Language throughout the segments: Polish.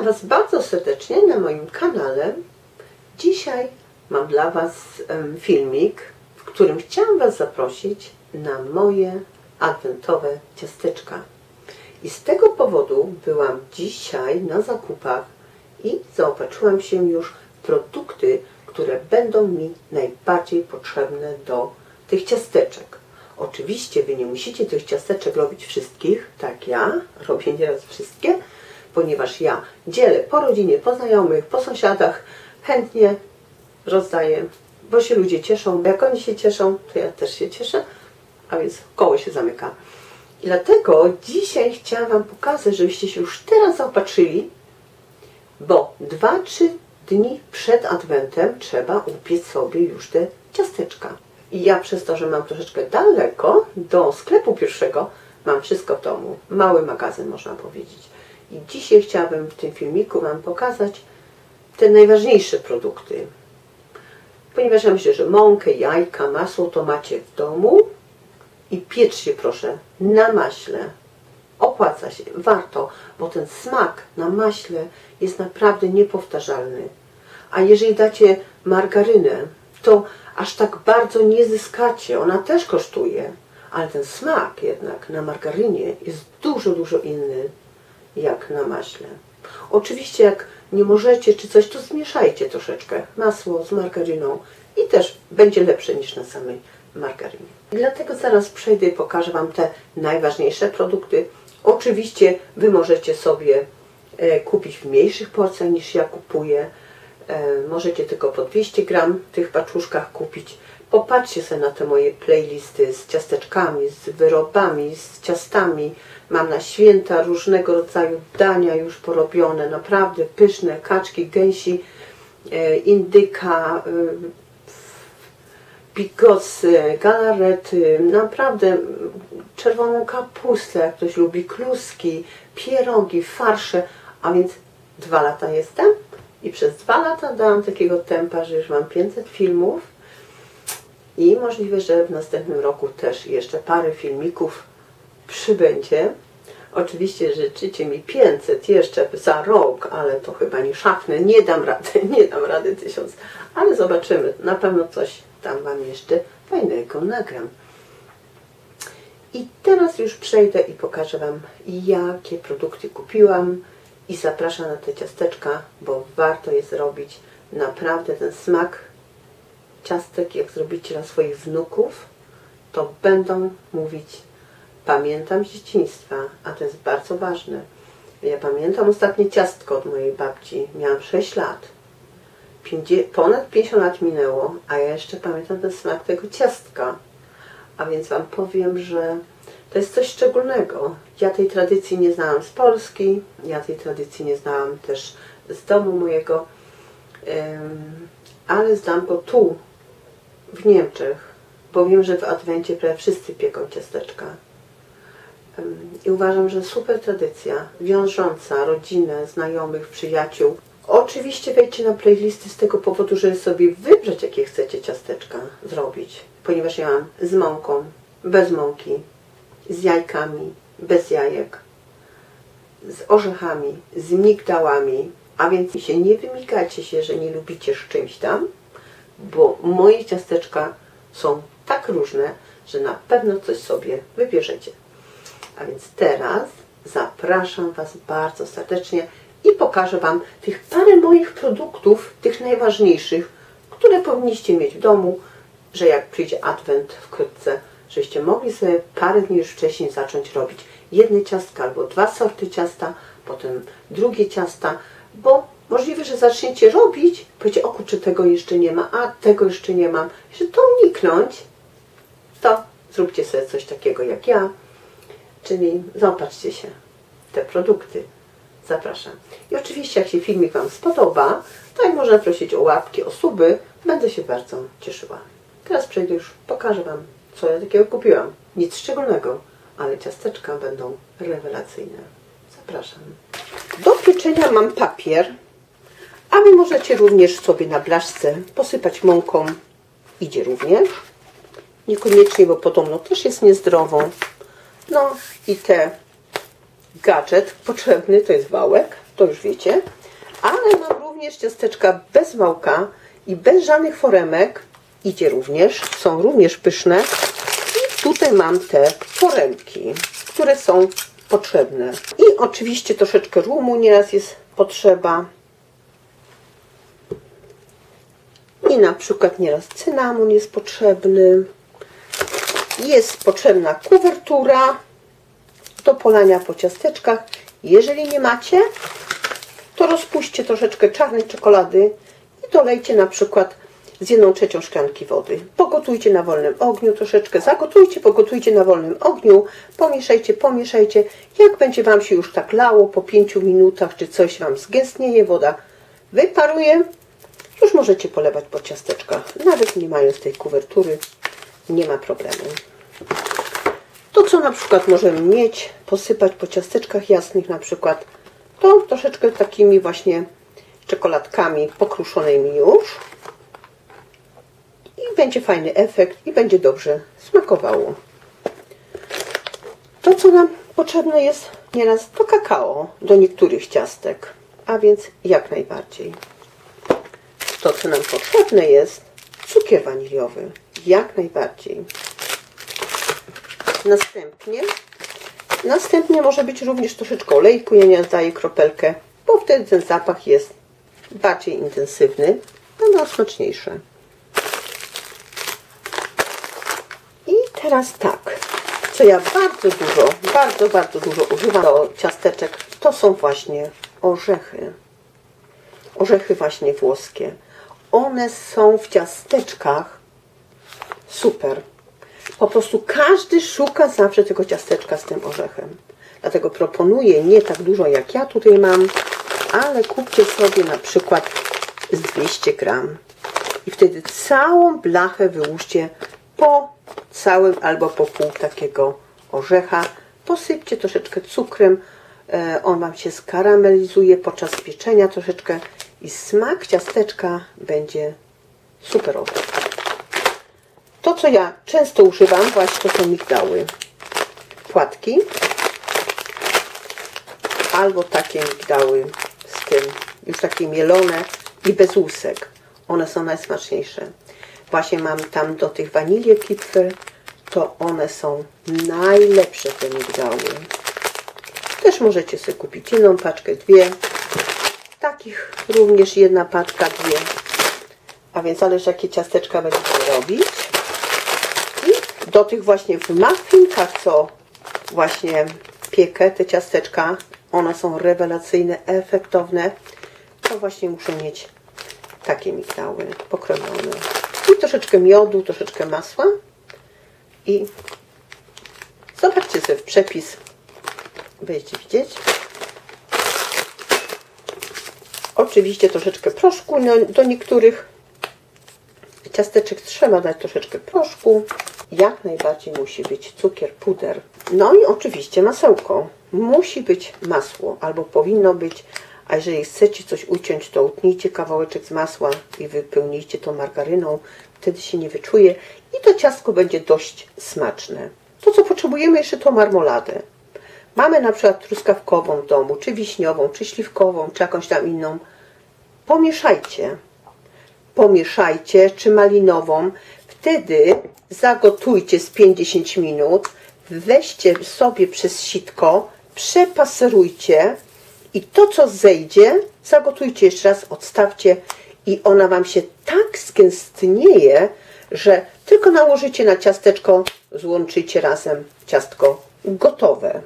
Witam Was bardzo serdecznie na moim kanale. Dzisiaj mam dla Was filmik, w którym chciałam Was zaprosić na moje adwentowe ciasteczka. I z tego powodu byłam dzisiaj na zakupach i zaopatrzyłam się już w produkty, które będą mi najbardziej potrzebne do tych ciasteczek. Oczywiście Wy nie musicie tych ciasteczek robić wszystkich, tak ja robię nieraz wszystkie, ponieważ ja dzielę po rodzinie, po znajomych, po sąsiadach, chętnie rozdaję, bo się ludzie cieszą. Jak oni się cieszą, to ja też się cieszę, a więc koło się zamyka. I dlatego dzisiaj chciałam Wam pokazać, żebyście się już teraz zaopatrzyli, bo 2-3 dni przed Adwentem trzeba upiec sobie już te ciasteczka. I ja przez to, że mam troszeczkę daleko do sklepu pierwszego, mam wszystko w domu. Mały magazyn, można powiedzieć. I dzisiaj chciałabym w tym filmiku Wam pokazać te najważniejsze produkty. Ponieważ ja myślę, że mąkę, jajka, masło to macie w domu. I pieczcie proszę na maśle. Opłaca się, warto, bo ten smak na maśle jest naprawdę niepowtarzalny. A jeżeli dacie margarynę, to aż tak bardzo nie zyskacie. Ona też kosztuje, ale ten smak jednak na margarynie jest dużo inny jak na maśle. Oczywiście jak nie możecie czy coś, to zmieszajcie troszeczkę masło z margaryną i też będzie lepsze niż na samej margarynie. Dlatego zaraz przejdę i pokażę Wam te najważniejsze produkty. Oczywiście Wy możecie sobie kupić w mniejszych porcjach niż ja kupuję. Możecie tylko po 200 gram w tych paczuszkach kupić. Popatrzcie sobie na te moje playlisty z ciasteczkami, z wyrobami, z ciastami. Mam na święta różnego rodzaju dania już porobione, naprawdę pyszne, kaczki, gęsi, indyka, bigosy, galarety, naprawdę czerwoną kapustę, jak ktoś lubi, kluski, pierogi, farsze, a więc 2 lata jestem i przez 2 lata dałam takiego tempa, że już mam 500 filmów i możliwe, że w następnym roku też jeszcze parę filmików przybędzie. Oczywiście życzycie mi 500 jeszcze za rok, ale to chyba nie szafnę, nie dam rady 1000, ale zobaczymy, na pewno coś tam Wam jeszcze fajnego nagram. I teraz już przejdę i pokażę Wam, jakie produkty kupiłam i zapraszam na te ciasteczka, bo warto je zrobić. Naprawdę ten smak ciastek, jak zrobicie dla swoich wnuków, to będą mówić: pamiętam z dzieciństwa, a to jest bardzo ważne. Ja pamiętam ostatnie ciastko od mojej babci. Miałam 6 lat. Ponad 50 lat minęło, a ja jeszcze pamiętam ten smak tego ciastka. A więc Wam powiem, że to jest coś szczególnego. Ja tej tradycji nie znałam z Polski, ja tej tradycji nie znałam też z domu mojego, ale znam go tu, w Niemczech, bo wiem, że w Adwencie prawie wszyscy pieką ciasteczka. I uważam, że super tradycja, wiążąca rodzinę, znajomych, przyjaciół. Oczywiście wejdźcie na playlisty z tego powodu, żeby sobie wybrać, jakie chcecie ciasteczka zrobić. Ponieważ ja mam z mąką, bez mąki, z jajkami, bez jajek, z orzechami, z migdałami. A więc się nie wymigajcie się, że nie lubicie z czymś tam, bo moje ciasteczka są tak różne, że na pewno coś sobie wybierzecie. A więc teraz zapraszam Was bardzo serdecznie i pokażę Wam tych parę moich produktów, tych najważniejszych, które powinniście mieć w domu, że jak przyjdzie Adwent wkrótce, żebyście mogli sobie parę dni już wcześniej zacząć robić jedne ciastka albo 2 sorty ciasta, potem drugie ciasta, bo możliwe, że zaczniecie robić, powiecie: o kurczę, tego jeszcze nie ma, a tego jeszcze nie mam. Żeby to uniknąć, to zróbcie sobie coś takiego jak ja, czyli zaopatrzcie się w te produkty. Zapraszam. I oczywiście, jak się filmik Wam spodoba, to jak można prosić o łapki, o suby, będę się bardzo cieszyła. Teraz przejdę już, pokażę Wam, co ja takiego kupiłam. Nic szczególnego, ale ciasteczka będą rewelacyjne. Zapraszam. Do pieczenia mam papier, a Wy możecie również sobie na blaszce posypać mąką. Idzie również. Niekoniecznie, bo podobno też jest niezdrową. No i gadżet potrzebny to jest wałek. to już wiecie. Ale mam również ciasteczka bez wałka i bez żadnych foremek. Idzie również, są również pyszne. I tutaj mam te foremki, które są potrzebne. I oczywiście troszeczkę rumu nieraz jest potrzeba. I na przykład nieraz cynamon jest potrzebny. Jest potrzebna kuwertura do polania po ciasteczkach. Jeżeli nie macie, to rozpuśćcie troszeczkę czarnej czekolady i dolejcie na przykład z 1/3 szklanki wody. Pogotujcie na wolnym ogniu troszeczkę, zagotujcie, pogotujcie na wolnym ogniu, pomieszajcie, pomieszajcie. Jak będzie Wam się już tak lało po 5 minutach, czy coś Wam zgęstnieje, woda wyparuje, już możecie polewać po ciasteczkach. Nawet nie mając tej kuwertury, nie ma problemu. To, co na przykład możemy mieć, posypać po ciasteczkach jasnych na przykład, to troszeczkę takimi właśnie czekoladkami pokruszonymi już. I będzie fajny efekt i będzie dobrze smakowało. To, co nam potrzebne jest nieraz, to kakao do niektórych ciastek, a więc jak najbardziej. To, co nam potrzebne jest, cukier waniliowy, jak najbardziej. Następnie może być również troszeczkę olejku, ja nie daję kropelkę, bo wtedy ten zapach jest bardziej intensywny, będą smaczniejsze. I teraz tak, co ja bardzo dużo używam do ciasteczek, to są właśnie orzechy. Orzechy właśnie włoskie. One są w ciasteczkach super. Po prostu każdy szuka zawsze tego ciasteczka z tym orzechem. Dlatego proponuję nie tak dużo jak ja tutaj mam, ale kupcie sobie na przykład z 200 gram. I wtedy całą blachę wyłóżcie po całym albo po pół takiego orzecha. Posypcie troszeczkę cukrem. On Wam się skaramelizuje podczas pieczenia troszeczkę i smak ciasteczka będzie superowy. To, co ja często używam, właśnie to są migdały. Płatki. Albo takie migdały z tym, już takie mielone i bez łusek. One są najsmaczniejsze. Właśnie mam tam do tych wanilie Kipfer, to one są najlepsze te migdały. Też możecie sobie kupić jedną paczkę, dwie. Takich również jedna paczka, dwie. A więc zależy, jakie ciasteczka będziecie robić. I do tych właśnie w muffinkach, co właśnie piekę, te ciasteczka, one są rewelacyjne, efektowne. To właśnie muszę mieć takie migdały pokrojone. I troszeczkę miodu, troszeczkę masła. I zobaczcie sobie w przepis. Będziecie widzieć. Oczywiście troszeczkę proszku do niektórych ciasteczek trzeba dać troszeczkę proszku. Jak najbardziej musi być cukier, puder. No i oczywiście masełko. Musi być masło, albo powinno być, a jeżeli chcecie coś uciąć, to utnijcie kawałeczek z masła i wypełnijcie to margaryną. Wtedy się nie wyczuje i to ciastko będzie dość smaczne. To, co potrzebujemy jeszcze, to marmoladę. Mamy na przykład truskawkową w domu, czy wiśniową, czy śliwkową, czy jakąś tam inną. Pomieszajcie. Pomieszajcie, czy malinową. Wtedy zagotujcie z 5-10 minut. Weźcie sobie przez sitko, przepaserujcie i to, co zejdzie, zagotujcie jeszcze raz, odstawcie i ona Wam się tak zgęstnieje, że tylko nałożycie na ciasteczko, złączycie razem ciastko gotowe.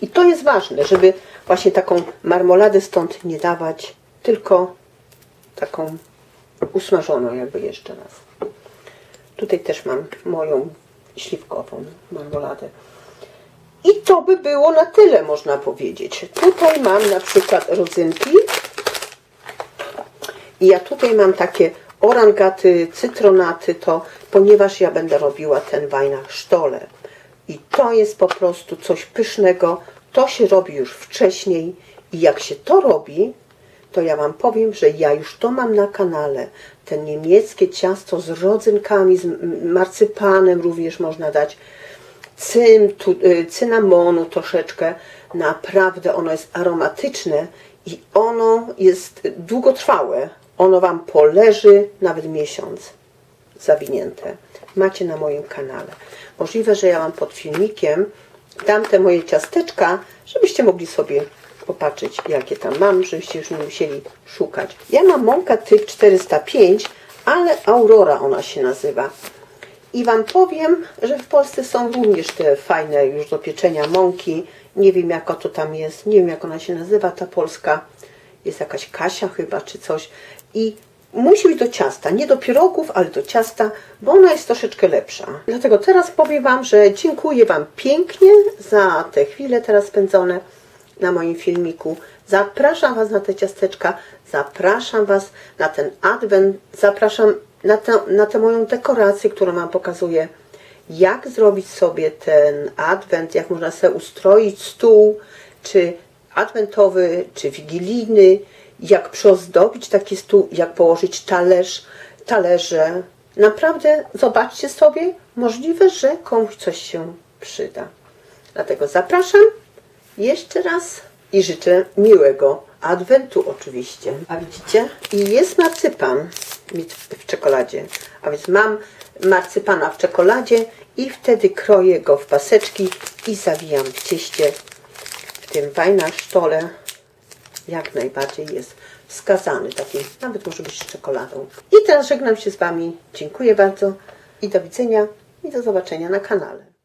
I to jest ważne, żeby właśnie taką marmoladę stąd nie dawać, tylko taką usmażoną jakby jeszcze raz. Tutaj też mam moją śliwkową marmoladę. I to by było na tyle, można powiedzieć. Tutaj mam na przykład rodzynki. I ja tutaj mam takie orangaty, cytronaty, to ponieważ ja będę robiła ten Weihnachtstolle. I to jest po prostu coś pysznego. To się robi już wcześniej. I jak się to robi, to ja Wam powiem, że ja już to mam na kanale. Ten niemieckie ciasto z rodzynkami, z marcypanem również można dać. Cynamonu troszeczkę. Naprawdę ono jest aromatyczne i ono jest długotrwałe. Ono Wam poleży nawet miesiąc zawinięte. Macie na moim kanale. Możliwe, że ja Wam pod filmikiem dam te moje ciasteczka, żebyście mogli sobie popatrzeć, jakie tam mam, żebyście już nie musieli szukać. Ja mam mąkę typ 405, ale Aurora ona się nazywa. I Wam powiem, że w Polsce są również te fajne już do pieczenia mąki. Nie wiem, jaka to tam jest, nie wiem, jak ona się nazywa, ta polska. Jest jakaś Kasia chyba, czy coś. I musi być do ciasta, nie do pierogów, ale do ciasta, bo ona jest troszeczkę lepsza. Dlatego teraz powiem Wam, że dziękuję Wam pięknie za te chwile teraz spędzone na moim filmiku. Zapraszam Was na te ciasteczka, zapraszam Was na ten adwent, zapraszam na tę moją dekorację, którą Wam pokazuję. Jak zrobić sobie ten adwent, jak można sobie ustroić stół, czy adwentowy, czy wigilijny, jak przyozdobić taki stół, jak położyć talerze. Naprawdę zobaczcie sobie, możliwe, że komuś coś się przyda. Dlatego zapraszam jeszcze raz i życzę miłego adwentu oczywiście. A widzicie? I jest marcypan w czekoladzie. A więc mam marcypana w czekoladzie i wtedy kroję go w paseczki i zawijam w cieście. W tym Weihnachtsstole jak najbardziej jest wskazany. Taki nawet może być z czekoladą. I teraz żegnam się z Wami. Dziękuję bardzo i do widzenia i do zobaczenia na kanale.